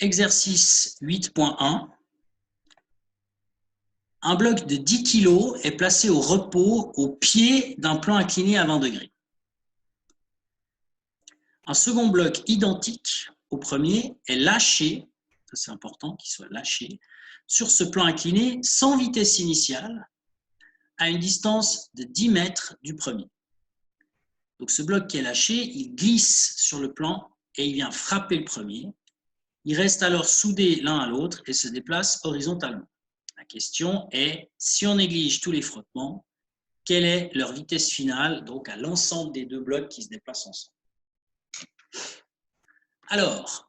Exercice 8.1. Un bloc de 10 kg est placé au repos au pied d'un plan incliné à 20 degrés. Un second bloc identique au premier est lâché, ça c'est important qu'il soit lâché, sur ce plan incliné sans vitesse initiale à une distance de 10 mètres du premier. Donc ce bloc qui est lâché, il glisse sur le plan et il vient frapper le premier. Ils restent alors soudés l'un à l'autre et se déplacent horizontalement. La question est, si on néglige tous les frottements, quelle est leur vitesse finale donc à l'ensemble des deux blocs qui se déplacent ensemble? Alors,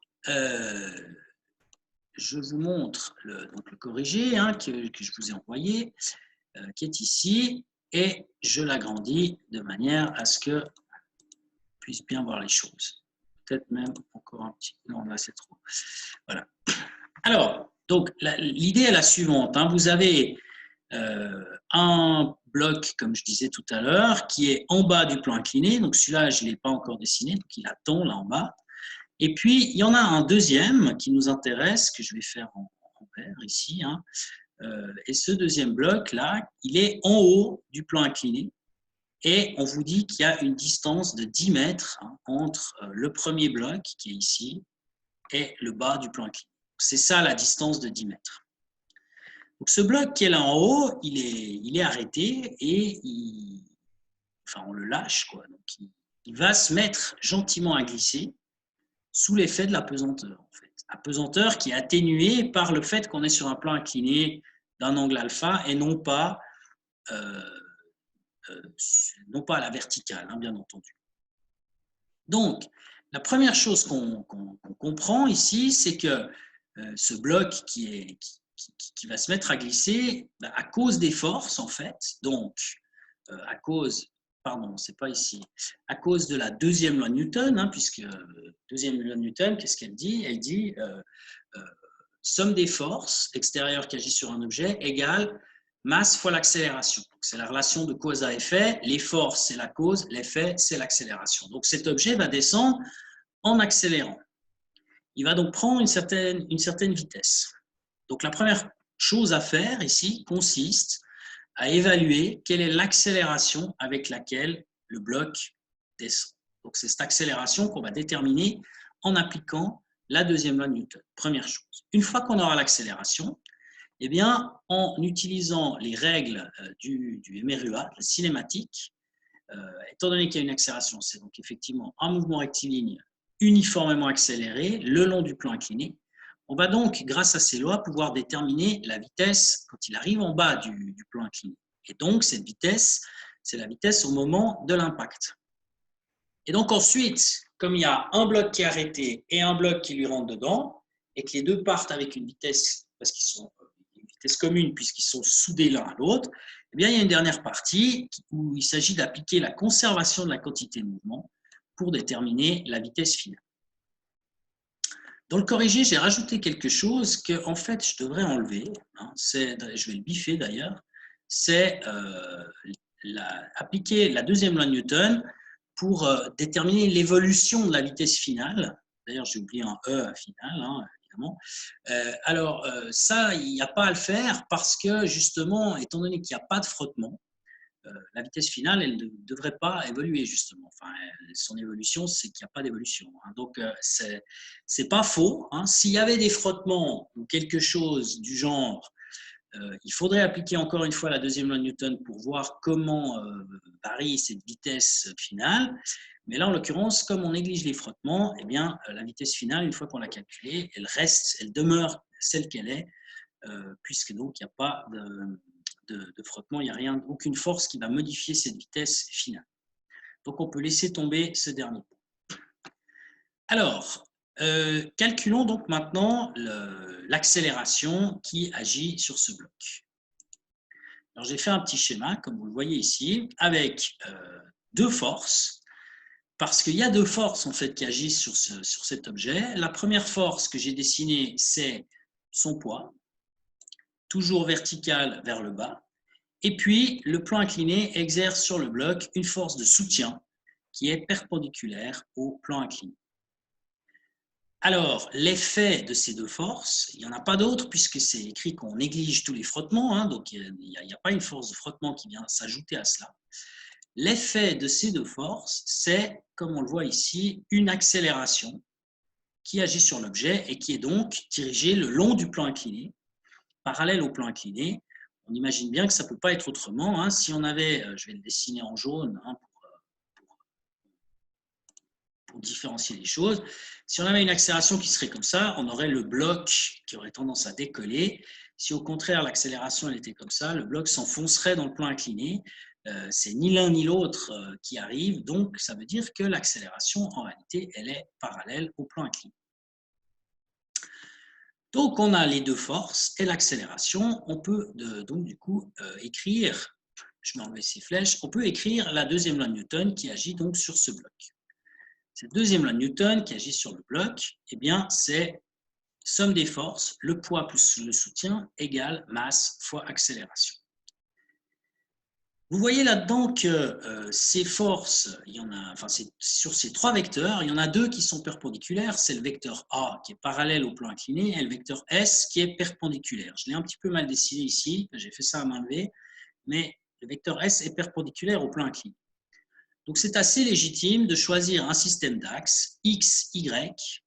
je vous montre le corrigé que je vous ai envoyé, qui est ici, et je l'agrandis de manière à ce que puisse bien voir les choses. Peut-être même encore un petit... Non, là c'est trop. Voilà. Alors, donc l'idée est la suivante. Vous avez un bloc, comme je disais tout à l'heure, qui est en bas du plan incliné. Donc celui-là, je ne l'ai pas encore dessiné, donc il attend là en bas. Et puis, il y en a un deuxième qui nous intéresse, que je vais faire en vert ici. Et ce deuxième bloc-là, il est en haut du plan incliné. Et on vous dit qu'il y a une distance de 10 mètres entre le premier bloc, qui est ici, et le bas du plan incliné. C'est ça la distance de 10 mètres. Donc ce bloc qui est là en haut, il est arrêté et on le lâche, quoi. Donc il va se mettre gentiment à glisser sous l'effet de la pesanteur, en fait. La pesanteur qui est atténuée par le fait qu'on est sur un plan incliné d'un angle alpha et non pas à la verticale, bien entendu. Donc, la première chose qu'on comprend ici, c'est que ce bloc qui va se mettre à glisser à cause des forces, en fait, donc à cause de la deuxième loi de Newton, puisque deuxième loi de Newton, qu'est-ce qu'elle dit? Elle dit somme des forces extérieures qui agissent sur un objet égale masse fois l'accélération. C'est la relation de cause à effet. Les forces, c'est la cause, l'effet, c'est l'accélération. Donc cet objet va descendre en accélérant. Il va donc prendre une certaine vitesse. Donc la première chose à faire ici consiste à évaluer quelle est l'accélération avec laquelle le bloc descend. Donc c'est cette accélération qu'on va déterminer en appliquant la deuxième loi de Newton. Première chose. Une fois qu'on aura l'accélération, eh bien, en utilisant les règles du MRUA, la cinématique, étant donné qu'il y a une accélération, c'est donc effectivement un mouvement rectiligne uniformément accéléré le long du plan incliné. On va donc, grâce à ces lois, pouvoir déterminer la vitesse quand il arrive en bas du plan incliné. Et donc, cette vitesse, c'est la vitesse au moment de l'impact. Et donc ensuite, comme il y a un bloc qui est arrêté et un bloc qui lui rentre dedans, et que les deux partent avec une vitesse, parce qu'ils sont une vitesse commune puisqu'ils sont soudés l'un à l'autre, eh bien, il y a une dernière partie où il s'agit d'appliquer la conservation de la quantité de mouvement pour déterminer la vitesse finale. Dans le corrigé, j'ai rajouté quelque chose que, en fait, je devrais enlever. Je vais le biffer d'ailleurs. C'est appliquer la deuxième loi de Newton pour déterminer l'évolution de la vitesse finale. D'ailleurs, j'ai oublié un E à final, évidemment. Alors, ça, il n'y a pas à le faire parce que, justement, étant donné qu'il n'y a pas de frottement, la vitesse finale, elle ne devrait pas évoluer, justement. Son évolution, c'est qu'il n'y a pas d'évolution. Donc, c'est pas faux. S'il y avait des frottements ou quelque chose du genre, il faudrait appliquer encore une fois la deuxième loi de Newton pour voir comment varie cette vitesse finale. Mais là, en l'occurrence, comme on néglige les frottements, eh bien, la vitesse finale, une fois qu'on l'a calculée, elle demeure celle qu'elle est, puisque donc il n'y a pas de frottement, il n'y a rien, aucune force qui va modifier cette vitesse finale. Donc, on peut laisser tomber ce dernier point. Alors, calculons donc maintenant l'accélération qui agit sur ce bloc. Alors, j'ai fait un petit schéma, comme vous le voyez ici, avec deux forces, parce qu'il y a deux forces en fait qui agissent sur cet objet. La première force que j'ai dessinée, c'est son poids, toujours vertical vers le bas. Et puis, le plan incliné exerce sur le bloc une force de soutien qui est perpendiculaire au plan incliné. Alors, l'effet de ces deux forces, il n'y en a pas d'autre puisque c'est écrit qu'on néglige tous les frottements, hein, donc il n'y a pas une force de frottement qui vient s'ajouter à cela. L'effet de ces deux forces, c'est, comme on le voit ici, une accélération qui agit sur l'objet et qui est donc dirigée le long du plan incliné, parallèle au plan incliné. On imagine bien que ça ne peut pas être autrement. Hein. Si on avait, je vais le dessiner en jaune hein, pour différencier les choses, si on avait une accélération qui serait comme ça, on aurait le bloc qui aurait tendance à décoller. Si au contraire l'accélération elle était comme ça, le bloc s'enfoncerait dans le plan incliné. C'est ni l'un ni l'autre qui arrive, donc ça veut dire que l'accélération en réalité elle est parallèle au plan incliné. Donc on a les deux forces et l'accélération. On peut donc du coup écrire, je vais enlever ces flèches, on peut écrire la deuxième loi de Newton qui agit donc sur ce bloc. Cette deuxième loi de Newton qui agit sur le bloc, eh bien, c'est somme des forces, le poids plus le soutien égale masse fois accélération. Vous voyez là-dedans que ces forces, il y en a, enfin, sur ces trois vecteurs, il y en a deux qui sont perpendiculaires. C'est le vecteur A qui est parallèle au plan incliné et le vecteur S qui est perpendiculaire. Je l'ai un petit peu mal dessiné ici, j'ai fait ça à main levée, mais le vecteur S est perpendiculaire au plan incliné. Donc, c'est assez légitime de choisir un système d'axes X, Y,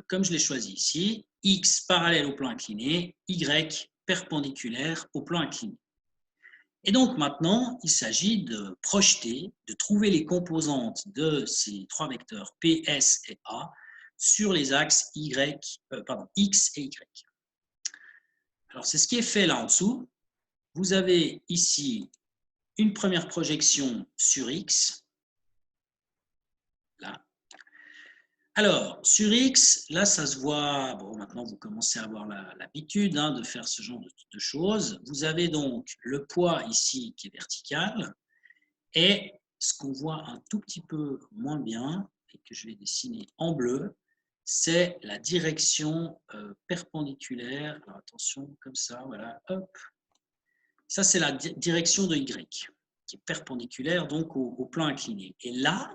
comme je l'ai choisi ici, X parallèle au plan incliné, Y perpendiculaire au plan incliné. Et donc, maintenant, il s'agit de projeter, de trouver les composantes de ces trois vecteurs P, S et A sur les axes X et Y. Alors, c'est ce qui est fait là en dessous. Vous avez ici une première projection sur X, là. Alors, sur X, là, ça se voit, bon, maintenant vous commencez à avoir l'habitude hein, de faire ce genre de choses. Vous avez donc le poids ici qui est vertical et ce qu'on voit un tout petit peu moins bien et que je vais dessiner en bleu, c'est la direction perpendiculaire. Alors attention, comme ça, voilà, hop. Ça, c'est la direction de Y, qui est perpendiculaire donc au plan incliné. Et là,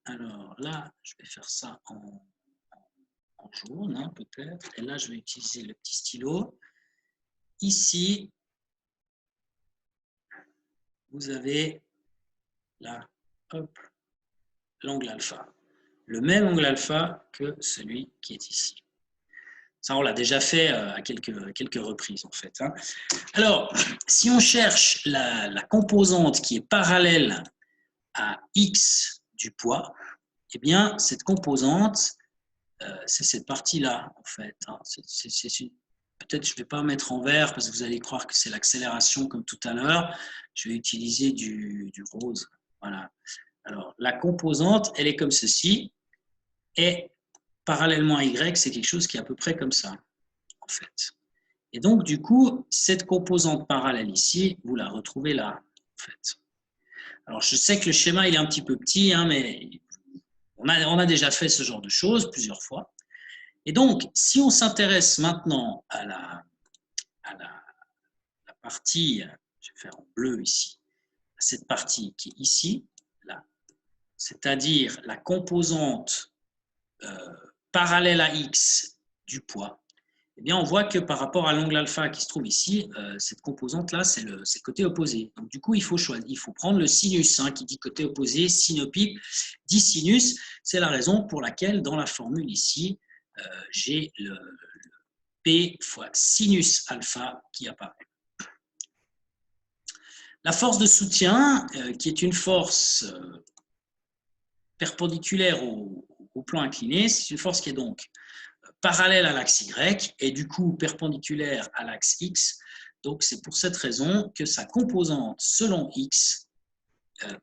alors là, je vais faire ça en jaune, hein, peut-être. Et là, je vais utiliser le petit stylo. Ici, vous avez là, hop, l'angle alpha. Le même angle alpha que celui qui est ici. Ça, on l'a déjà fait à quelques reprises, en fait. Hein. Alors, si on cherche la composante qui est parallèle à x du poids, eh bien, cette composante, c'est cette partie-là, en fait. Hein. Peut-être je ne vais pas mettre en vert parce que vous allez croire que c'est l'accélération comme tout à l'heure. Je vais utiliser du rose. Voilà. Alors, la composante, elle est comme ceci. Et parallèlement à Y, c'est quelque chose qui est à peu près comme ça, en fait. Et donc, du coup, cette composante parallèle ici, vous la retrouvez là, en fait. Alors, je sais que le schéma, il est un petit peu petit, hein, mais on a déjà fait ce genre de choses plusieurs fois. Et donc, si on s'intéresse maintenant à la partie, je vais faire en bleu ici, à cette partie qui est ici, là, c'est-à-dire la composante parallèle à X du poids, eh bien, on voit que par rapport à l'angle alpha qui se trouve ici, cette composante-là, c'est le côté opposé. Donc, du coup, il faut prendre le sinus, hein, qui dit côté opposé, sinopipe, dit sinus. C'est la raison pour laquelle, dans la formule ici, j'ai le P fois sinus alpha qui apparaît. La force de soutien, qui est une force perpendiculaire au plan incliné, c'est une force qui est donc parallèle à l'axe Y et du coup perpendiculaire à l'axe X. Donc, c'est pour cette raison que sa composante selon X,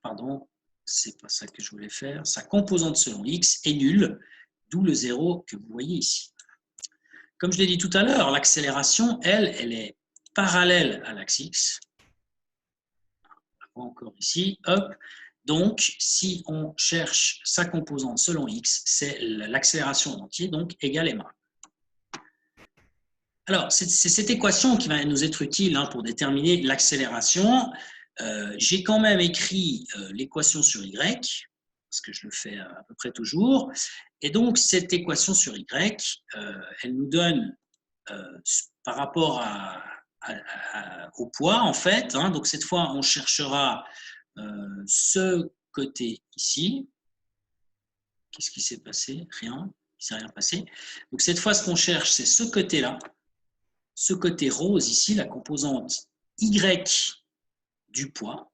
pardon, c'est pas ça que je voulais faire, sa composante selon X est nulle, d'où le 0 que vous voyez ici. Comme je l'ai dit tout à l'heure, l'accélération, elle est parallèle à l'axe X. Encore ici, hop. Donc, si on cherche sa composante selon X, c'est l'accélération en entier, donc égale ma. Alors, c'est cette équation qui va nous être utile hein, pour déterminer l'accélération. J'ai quand même écrit l'équation sur Y. parce que je le fais à peu près toujours. Et donc, cette équation sur y, elle nous donne, par rapport au poids, en fait, hein, donc cette fois, on cherchera ce côté ici. Qu'est-ce qui s'est passé? Rien, il ne s'est rien passé. Donc, cette fois, ce qu'on cherche, c'est ce côté-là, ce côté rose ici, la composante y du poids.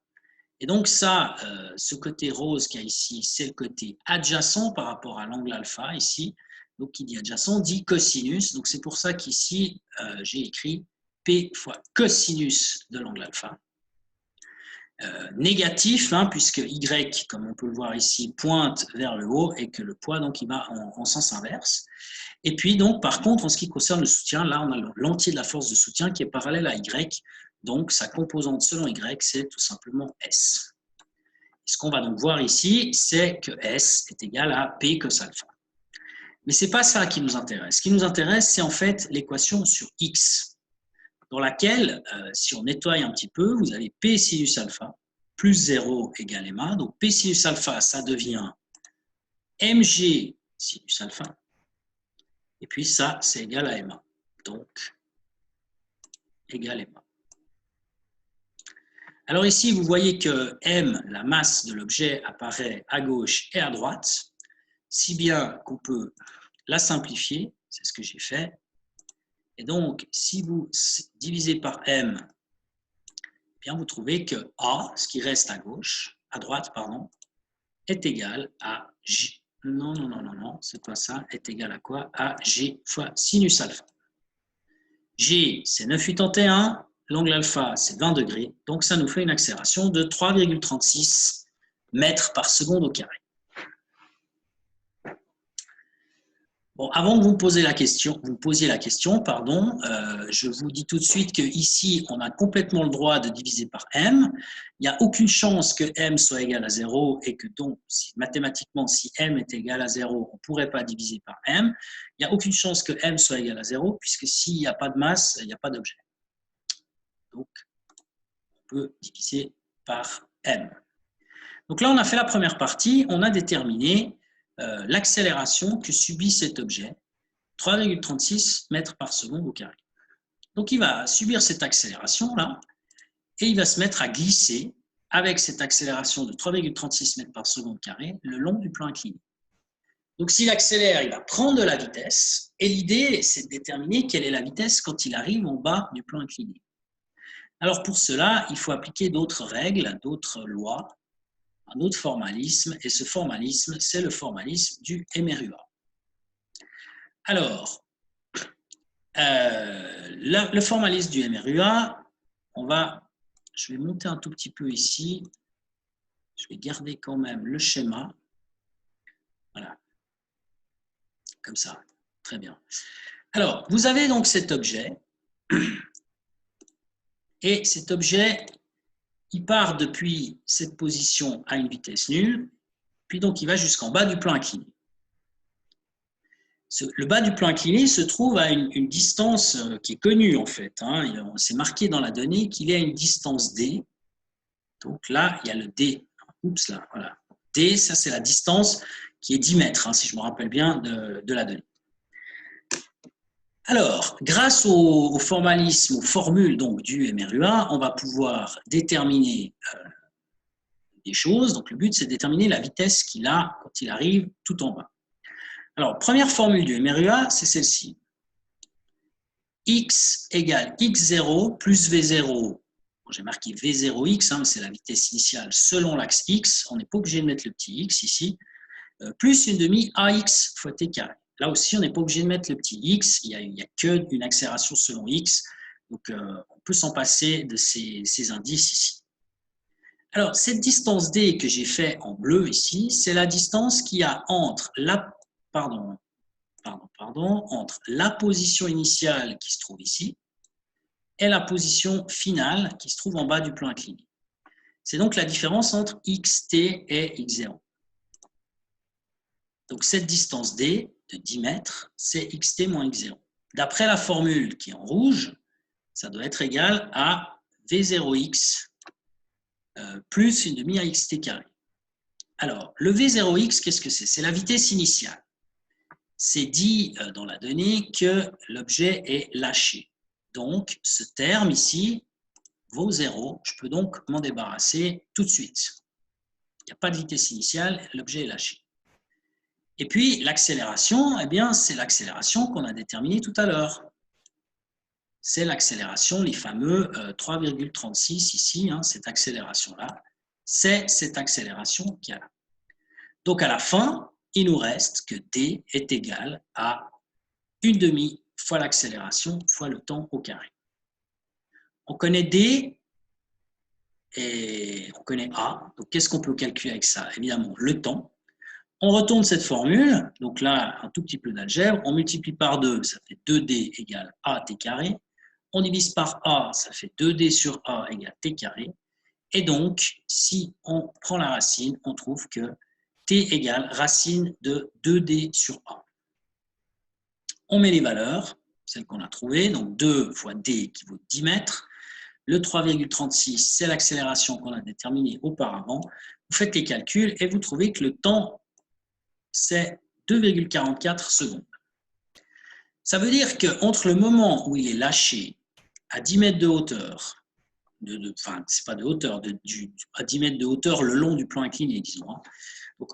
Et donc ça, ce côté rose qu'il y a ici, c'est le côté adjacent par rapport à l'angle alpha ici. Donc qui dit adjacent dit cosinus. Donc c'est pour ça qu'ici, j'ai écrit P fois cosinus de l'angle alpha. Négatif, hein, puisque Y, comme on peut le voir ici, pointe vers le haut et que le poids, donc, il va en sens inverse. Et puis, donc, par contre, en ce qui concerne le soutien, là, on a l'entier de la force de soutien qui est parallèle à Y. Donc, sa composante selon Y, c'est tout simplement S. Ce qu'on va donc voir ici, c'est que S est égal à P cos alpha. Mais ce n'est pas ça qui nous intéresse. Ce qui nous intéresse, c'est en fait l'équation sur X, dans laquelle, si on nettoie un petit peu, vous avez P sinus alpha plus 0 égale MA. Donc, P sinus alpha, ça devient MG sinus alpha. Et puis ça, c'est égal à MA. Donc, égal MA. Alors ici, vous voyez que M, la masse de l'objet, apparaît à gauche et à droite, si bien qu'on peut la simplifier. C'est ce que j'ai fait. Et donc, si vous divisez par M, eh bien vous trouvez que A, ce qui reste à gauche, à droite, pardon, est égal à J. Non, c'est pas ça. Est égal à quoi? À G fois sinus alpha. G, c'est 9,81. L'angle alpha, c'est 20 degrés. Donc, ça nous fait une accélération de 3,36 mètres par seconde au carré. Bon, avant que vous me posiez la question, je vous dis tout de suite qu'ici, on a complètement le droit de diviser par M. Il n'y a aucune chance que M soit égal à 0 et que donc, mathématiquement, si M est égal à 0, on ne pourrait pas diviser par M. Il n'y a aucune chance que M soit égal à 0 puisque s'il n'y a pas de masse, il n'y a pas d'objet. Donc, on peut diviser par M. Donc là, on a fait la première partie, on a déterminé l'accélération que subit cet objet, 3,36 mètres par seconde au carré. Donc, il va subir cette accélération-là et il va se mettre à glisser avec cette accélération de 3,36 mètres par seconde carré le long du plan incliné. Donc, s'il accélère, il va prendre de la vitesse et l'idée, c'est de déterminer quelle est la vitesse quand il arrive en bas du plan incliné. Alors, pour cela, il faut appliquer d'autres règles, d'autres lois, un autre formalisme, et ce formalisme, c'est le formalisme du MRUA. Alors, le formalisme du MRUA, je vais monter un tout petit peu ici, je vais garder quand même le schéma, voilà, comme ça, très bien. Alors, vous avez donc cet objet, et cet objet, il part depuis cette position à une vitesse nulle, puis donc il va jusqu'en bas du plan incliné. Le bas du plan incliné se trouve à une distance qui est connue en fait. Hein. C'est marqué dans la donnée qu'il est à une distance D. Donc là, il y a le D. Oups, là, voilà. D, ça c'est la distance qui est 10 mètres, hein, si je me rappelle bien de la donnée. Alors, grâce au formalisme, aux formules donc, du MRUA, on va pouvoir déterminer des choses. Donc, le but, c'est de déterminer la vitesse qu'il a quand il arrive tout en bas. Alors, première formule du MRUA, c'est celle-ci. X égale x0 plus v0. Bon, j'ai marqué v0x, hein, c'est la vitesse initiale selon l'axe x. On n'est pas obligé de mettre le petit x ici. Plus une demi ax fois t carré. Là aussi, on n'est pas obligé de mettre le petit x, il n'y a qu'une accélération selon x, donc on peut s'en passer de ces indices ici. Alors, cette distance d que j'ai fait en bleu ici, c'est la distance qu'il y a entre entre la position initiale qui se trouve ici et la position finale qui se trouve en bas du plan incliné. C'est donc la différence entre xt et x0. Donc, cette distance d de 10 mètres, c'est xt moins x0. D'après la formule qui est en rouge, ça doit être égal à v0x plus une demi à xt carré. Alors, le V0x, qu'est-ce que c'est? C'est la vitesse initiale. C'est dit dans la donnée que l'objet est lâché. Donc, ce terme ici vaut 0. Je peux donc m'en débarrasser tout de suite. Il n'y a pas de vitesse initiale, l'objet est lâché. Et puis, l'accélération, eh bien, c'est l'accélération qu'on a déterminée tout à l'heure. C'est l'accélération, les fameux 3,36 ici, hein, cette accélération-là. C'est cette accélération qu'il y a là. Donc, à la fin, il nous reste que d est égal à 1/2 fois l'accélération fois le temps au carré. On connaît d et on connaît a. Donc, qu'est-ce qu'on peut calculer avec ça? Évidemment, le temps. On retourne cette formule. Donc là, un tout petit peu d'algèbre. On multiplie par 2, ça fait 2d égale a t carré. On divise par a, ça fait 2d sur a égale t carré. Et donc, si on prend la racine, on trouve que t égale racine de 2d sur a. On met les valeurs, celles qu'on a trouvées, donc 2 fois d qui vaut 10 mètres. Le 3,36, c'est l'accélération qu'on a déterminée auparavant. Vous faites les calculs et vous trouvez que le temps, c'est 2,44 secondes. Ça veut dire qu'entre le moment où il est lâché à 10 mètres de hauteur, enfin, c'est pas de hauteur, à 10 mètres de hauteur le long du plan incliné, disons. Hein. Donc,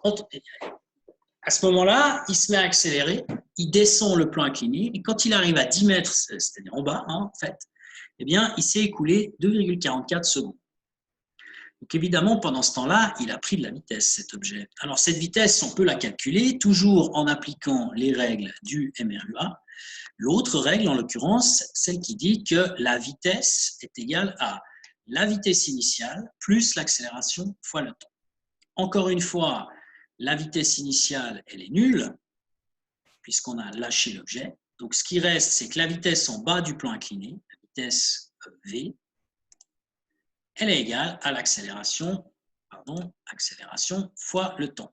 à ce moment-là, il se met à accélérer, il descend le plan incliné, et quand il arrive à 10 mètres, c'est-à-dire en bas, hein, en fait, eh bien, il s'est écoulé 2,44 secondes. Donc évidemment, pendant ce temps-là, il a pris de la vitesse, cet objet. Alors cette vitesse, on peut la calculer toujours en appliquant les règles du MRUA. L'autre règle, en l'occurrence, celle qui dit que la vitesse est égale à la vitesse initiale plus l'accélération fois le temps. Encore une fois, la vitesse initiale, elle est nulle, puisqu'on a lâché l'objet. Donc ce qui reste, c'est que la vitesse en bas du plan incliné, la vitesse V, elle est égale à l'accélération, accélération fois le temps.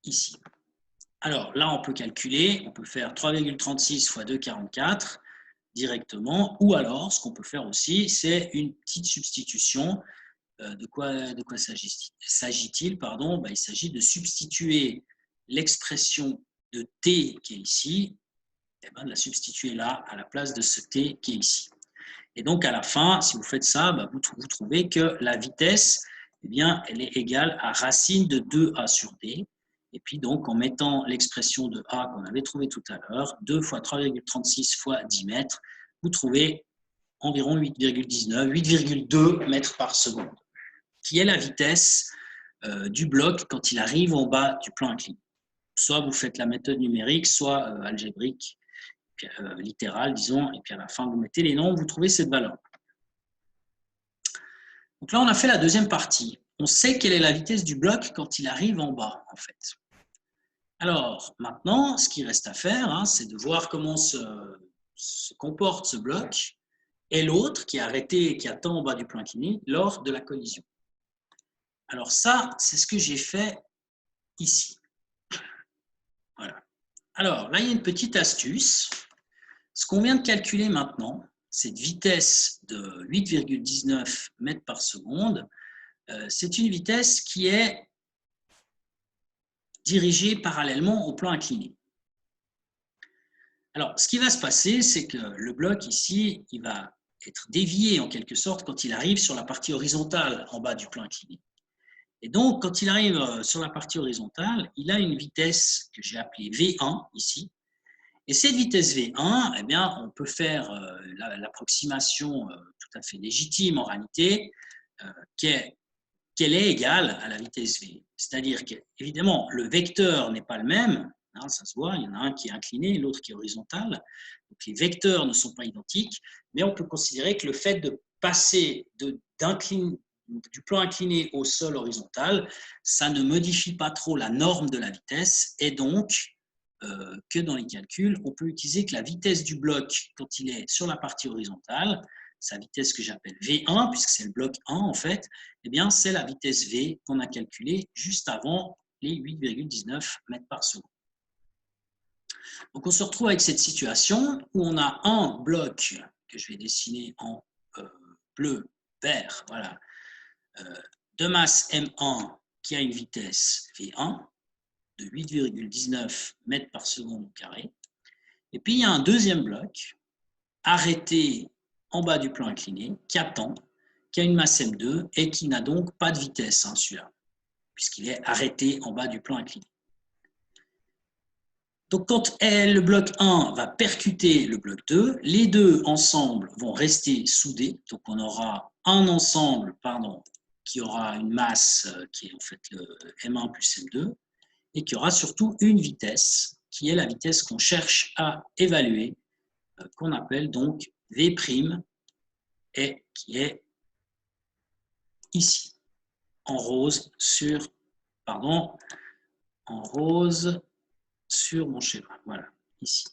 Ici. Alors là, on peut calculer, on peut faire 3,36 fois 2,44 directement, ou alors, ce qu'on peut faire aussi, c'est une petite substitution. De quoi s'agit-il? Il s'agit de substituer l'expression de t qui est ici, et de la substituer là à la place de ce t qui est ici. Et donc, à la fin, si vous faites ça, vous trouvez que la vitesse, eh bien, elle est égale à racine de 2a sur d. Et puis, donc, en mettant l'expression de a qu'on avait trouvée tout à l'heure, 2 fois 3,36 fois 10 mètres, vous trouvez environ 8,19, 8,2 mètres par seconde, qui est la vitesse du bloc quand il arrive en bas du plan incliné. Soit vous faites la méthode numérique, soit algébrique. Littérale, disons, et puis à la fin, vous mettez les nombres, vous trouvez cette valeur. Donc là, on a fait la deuxième partie. On sait quelle est la vitesse du bloc quand il arrive en bas, en fait. Alors, maintenant, ce qui reste à faire, hein, c'est de voir comment se comporte ce bloc et l'autre qui est arrêté et qui attend en bas du plan incliné lors de la collision. Alors ça, c'est ce que j'ai fait ici. Voilà. Alors, là, il y a une petite astuce. Ce qu'on vient de calculer maintenant, cette vitesse de 8,19 mètres par seconde, c'est une vitesse qui est dirigée parallèlement au plan incliné. Alors, ce qui va se passer, c'est que le bloc ici, il va être dévié en quelque sorte quand il arrive sur la partie horizontale en bas du plan incliné. Et donc, quand il arrive sur la partie horizontale, il a une vitesse que j'ai appelée V1 ici. Et cette vitesse V1, eh bien, on peut faire l'approximation tout à fait légitime en réalité, qu'elle est égale à la vitesse V. C'est-à-dire qu'évidemment, le vecteur n'est pas le même, hein, ça se voit, il y en a un qui est incliné et l'autre qui est horizontal. Donc les vecteurs ne sont pas identiques, mais on peut considérer que le fait de passer du plan incliné au sol horizontal, ça ne modifie pas trop la norme de la vitesse, et donc que dans les calculs, on peut utiliser que la vitesse du bloc quand il est sur la partie horizontale, sa vitesse que j'appelle V1, puisque c'est le bloc 1 en fait, eh bien c'est la vitesse V qu'on a calculée juste avant les 8,19 mètres par seconde. Donc on se retrouve avec cette situation où on a un bloc que je vais dessiner en bleu, vert, voilà, de masse M1 qui a une vitesse V1 de 8,19 mètres par seconde au carré. Et puis, il y a un deuxième bloc arrêté en bas du plan incliné qui attend, qui a une masse M2 et qui n'a donc pas de vitesse, hein, celui-là, puisqu'il est arrêté en bas du plan incliné. Donc, quand le bloc 1 va percuter le bloc 2, les deux ensembles vont rester soudés. Donc, on aura un ensemble qui aura une masse qui est en fait le M1 plus M2 et qui aura surtout une vitesse qui est la vitesse qu'on cherche à évaluer, qu'on appelle donc V' et qui est ici, en rose sur mon schéma. Voilà, ici.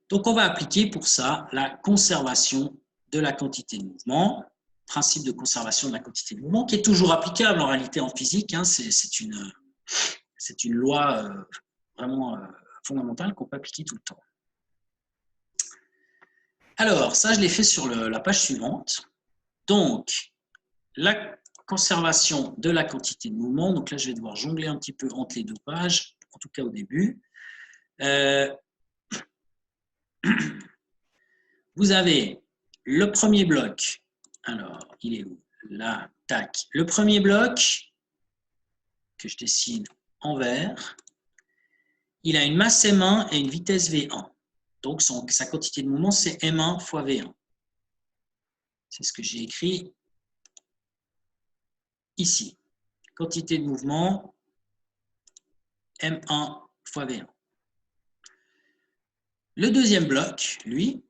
Donc, on va appliquer pour ça la conservation de la quantité de mouvement, principe de conservation de la quantité de mouvement, qui est toujours applicable en réalité en physique. Hein, c'est une loi vraiment fondamentale qu'on peut appliquer tout le temps. Alors, ça, je l'ai fait sur la page suivante. Donc, la conservation de la quantité de mouvement. Donc là, je vais devoir jongler un petit peu entre les deux pages, en tout cas au début. Vous avez le premier bloc. Alors, il est où? Là, tac. Le premier bloc, que je dessine en vert, il a une masse M1 et une vitesse V1. Donc, sa quantité de mouvement, c'est M1 fois V1. C'est ce que j'ai écrit ici. Quantité de mouvement, M1 fois V1. Le deuxième bloc, lui,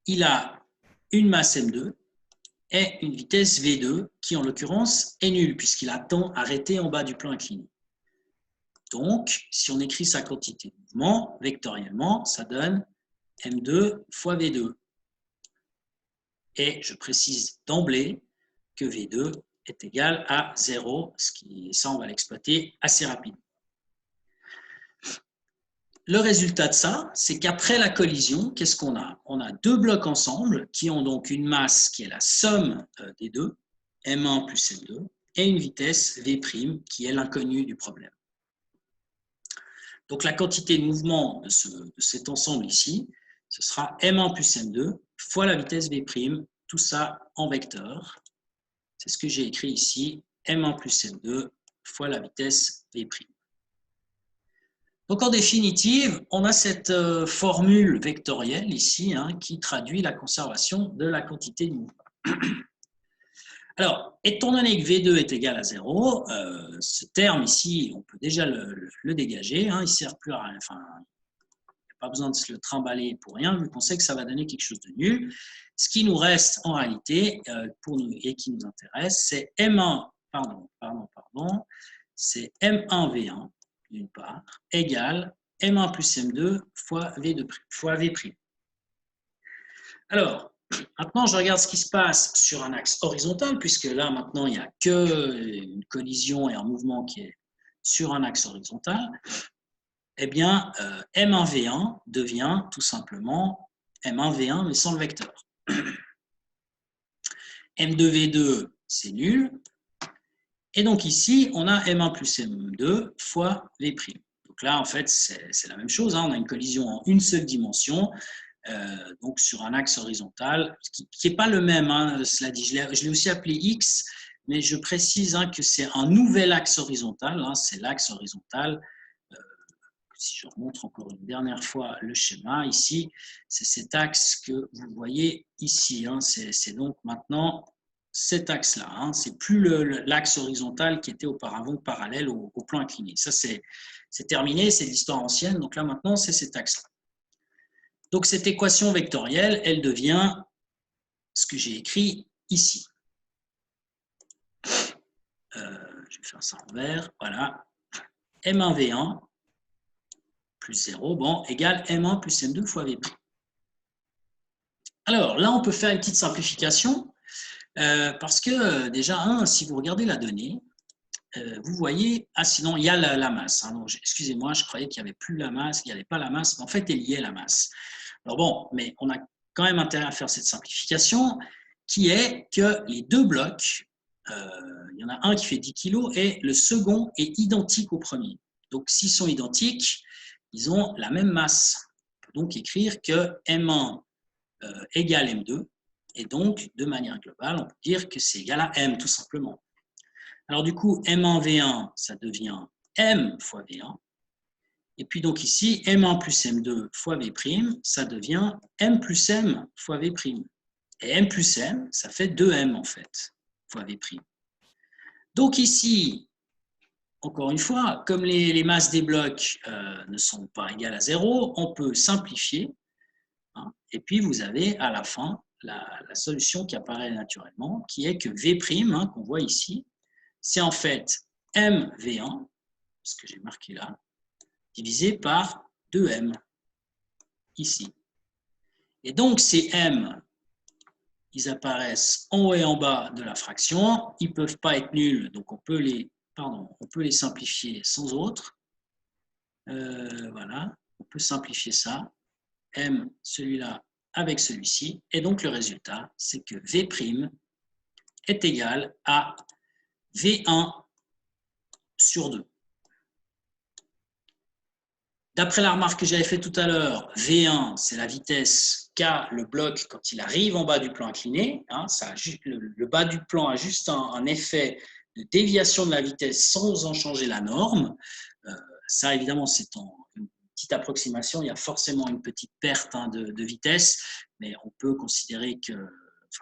il a une masse M2 et une vitesse V2 qui, en l'occurrence, est nulle puisqu'il attend arrêté en bas du plan incliné. Donc, si on écrit sa quantité de mouvement vectoriellement, ça donne M2 fois V2. Et je précise d'emblée que V2 est égal à 0, ça, on va l'exploiter assez rapidement. Le résultat de ça, c'est qu'après la collision, qu'est-ce qu'on a? On a deux blocs ensemble qui ont donc une masse qui est la somme des deux, M1 plus M2, et une vitesse V' qui est l'inconnu du problème. Donc la quantité de mouvement de cet ensemble ici, ce sera M1 plus M2 fois la vitesse V', tout ça en vecteur. C'est ce que j'ai écrit ici, M1 plus M2 fois la vitesse V'. Donc en définitive, on a cette formule vectorielle ici qui traduit la conservation de la quantité de mouvement. Alors, étant donné que V2 est égal à 0, ce terme ici, on peut déjà le dégager. Il ne sert plus à rien. Enfin, il n'y a pas besoin de se le trimballer pour rien, vu qu'on sait que ça va donner quelque chose de nul. Ce qui nous reste en réalité, et qui nous intéresse, c'est M1, c'est M1V1, d'une part, égale M1 plus M2 fois V'. Alors, maintenant, je regarde ce qui se passe sur un axe horizontal, puisque là, maintenant, il n'y a qu'une collision et un mouvement qui est sur un axe horizontal. Eh bien, M1V1 devient tout simplement M1V1, mais sans le vecteur. M2V2, c'est nul. Et donc ici, on a M1 plus M2 fois V'. Donc là, en fait, c'est la même chose. On a une collision en une seule dimension, donc sur un axe horizontal, qui n'est pas le même, cela dit. Je l'ai aussi appelé X, mais je précise que c'est un nouvel axe horizontal. C'est l'axe horizontal. Si je remontre encore une dernière fois le schéma, ici, c'est cet axe que vous voyez ici. C'est donc maintenant cet axe-là. C'est plus l'axe horizontal qui était auparavant parallèle au plan incliné. Ça, c'est terminé, c'est l'histoire ancienne. Donc là, maintenant, c'est cet axe-là. Donc, cette équation vectorielle, elle devient ce que j'ai écrit ici. Je vais faire ça en vert. Voilà. M1V1 plus 0, égale M1 plus M2 fois V'. Alors, là, on peut faire une petite simplification. Parce que déjà, si vous regardez la donnée, vous voyez, sinon il y a la masse. Donc, excusez-moi, je croyais qu'il n'y avait plus la masse, qu'il n'y avait pas la masse, mais en fait, il y a la masse. Alors bon, mais on a quand même intérêt à faire cette simplification qui est que les deux blocs, il y en a un qui fait 10 kg et le second est identique au premier. Donc, s'ils sont identiques, ils ont la même masse. On peut donc écrire que M1 égale M2. Et donc, de manière globale, on peut dire que c'est égal à M, tout simplement. Alors, du coup, M1 V1, ça devient M fois V1. Et puis, donc ici, M1 plus M2 fois V', ça devient M plus M fois V'. Et M plus M, ça fait 2M, en fait, fois V'. Donc ici, encore une fois, comme les masses des blocs ne sont pas égales à 0, on peut simplifier. Hein, et puis, vous avez à la fin la solution qui apparaît naturellement, qui est que V', hein, qu'on voit ici, c'est en fait MV1, ce que j'ai marqué là, divisé par 2M, ici. Et donc, ces M, ils apparaissent en haut et en bas de la fraction. Ils ne peuvent pas être nuls, donc on peut les simplifier sans autre. Voilà, on peut simplifier ça. M, celui-là, avec celui-ci. Et donc, le résultat, c'est que V' est égal à V1 sur 2. D'après la remarque que j'avais faite tout à l'heure, V1, c'est la vitesse qu'a le bloc quand il arrive en bas du plan incliné. Hein, le bas du plan a juste un effet de déviation de la vitesse sans en changer la norme. Ça, évidemment, c'est une petite approximation. Il y a forcément une petite perte de vitesse, mais on peut considérer que,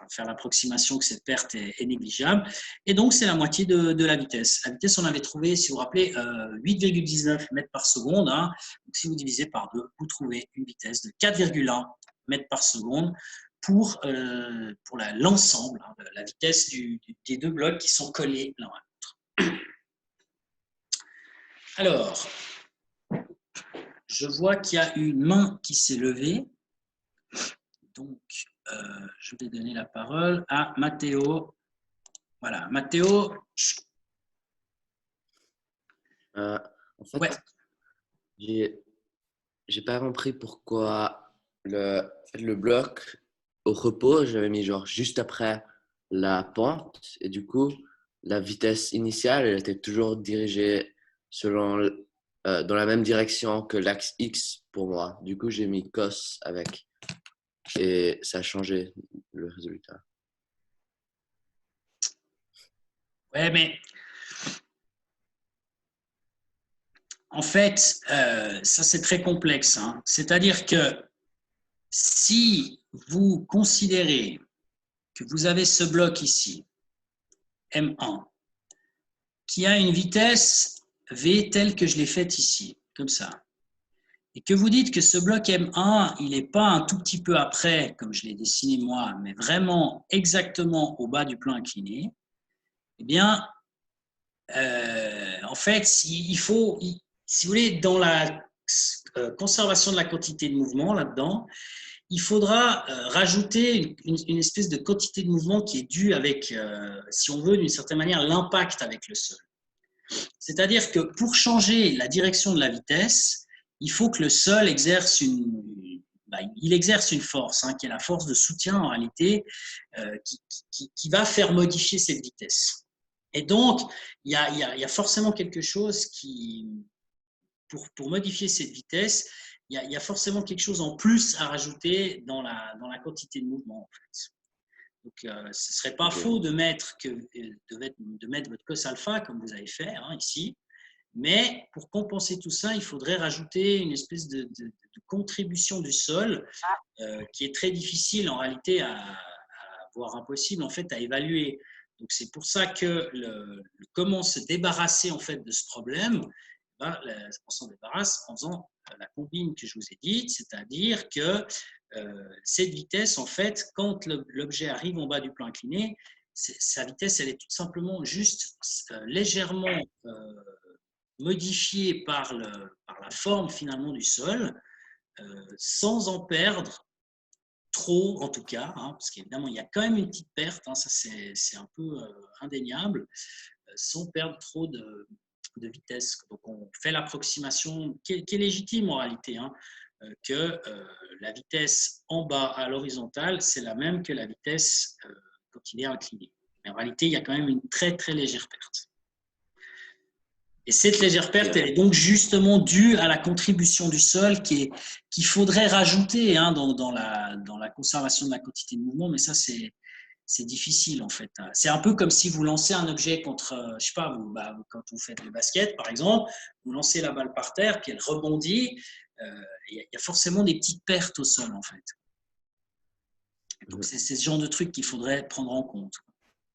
faire l'approximation que cette perte est négligeable. Et donc, c'est la moitié de la vitesse. La vitesse, on avait trouvé, si vous vous rappelez, 8,19 mètres par seconde. Hein. Donc, si vous divisez par 2, vous trouvez une vitesse de 4,1 mètres par seconde pour l'ensemble, hein, la vitesse des deux blocs qui sont collés l'un à l'autre. Alors, je vois qu'il y a une main qui s'est levée. Donc, je vais donner la parole à Matteo. Voilà, Matteo. En fait, Ouais. j'ai pas compris pourquoi le bloc au repos, j'avais mis genre juste après la pente et du coup, la vitesse initiale, elle était toujours dirigée dans la même direction que l'axe X pour moi. Du coup, j'ai mis cos avec et ça a changé le résultat. Ouais, mais en fait, ça c'est très complexe. Hein. C'est-à-dire que si vous considérez que vous avez ce bloc ici, M1, qui a une vitesse V telle que je l'ai faite ici, comme ça, et que vous dites que ce bloc M1, il n'est pas un tout petit peu après, comme je l'ai dessiné moi, mais vraiment exactement au bas du plan incliné, eh bien, en fait, il faut, si vous voulez, dans la conservation de la quantité de mouvement là-dedans, il faudra rajouter une espèce de quantité de mouvement qui est due avec, si on veut, d'une certaine manière, l'impact avec le sol. C'est-à-dire que pour changer la direction de la vitesse, il faut que le sol exerce une force, hein, qui est la force de soutien en réalité, qui va faire modifier cette vitesse. Et donc, il y a forcément quelque chose qui, pour modifier cette vitesse, il y a forcément quelque chose en plus à rajouter dans la quantité de mouvement, en fait. Donc, ce ne serait pas faux de mettre votre cos alpha, comme vous avez fait hein, ici, mais pour compenser tout ça, il faudrait rajouter une espèce de contribution du sol qui est très difficile en réalité voire impossible en fait à évaluer. Donc c'est pour ça que comment se débarrasser en fait de ce problème, on s'en débarrasse en faisant la combine que je vous ai dite, c'est-à-dire que cette vitesse en fait, quand l'objet arrive en bas du plan incliné, sa vitesse elle est tout simplement juste légèrement modifiée par la forme finalement du sol, sans en perdre trop en tout cas, hein, parce qu'évidemment il y a quand même une petite perte, hein, ça c'est un peu indéniable, sans perdre trop de vitesse. Donc on fait l'approximation qui est légitime en réalité, hein, que la vitesse en bas à l'horizontale, c'est la même que la vitesse quand il est incliné. Mais en réalité, il y a quand même une très, très légère perte. Et cette légère perte, elle est donc justement due à la contribution du sol qu'il faudrait rajouter hein, dans la conservation de la quantité de mouvement, mais ça, c'est difficile en fait. C'est un peu comme si vous lancez un objet contre, je sais pas, quand vous faites le basket par exemple, vous lancez la balle par terre, puis elle rebondit, il y a forcément des petites pertes au sol en fait. Donc c'est ce genre de truc qu'il faudrait prendre en compte.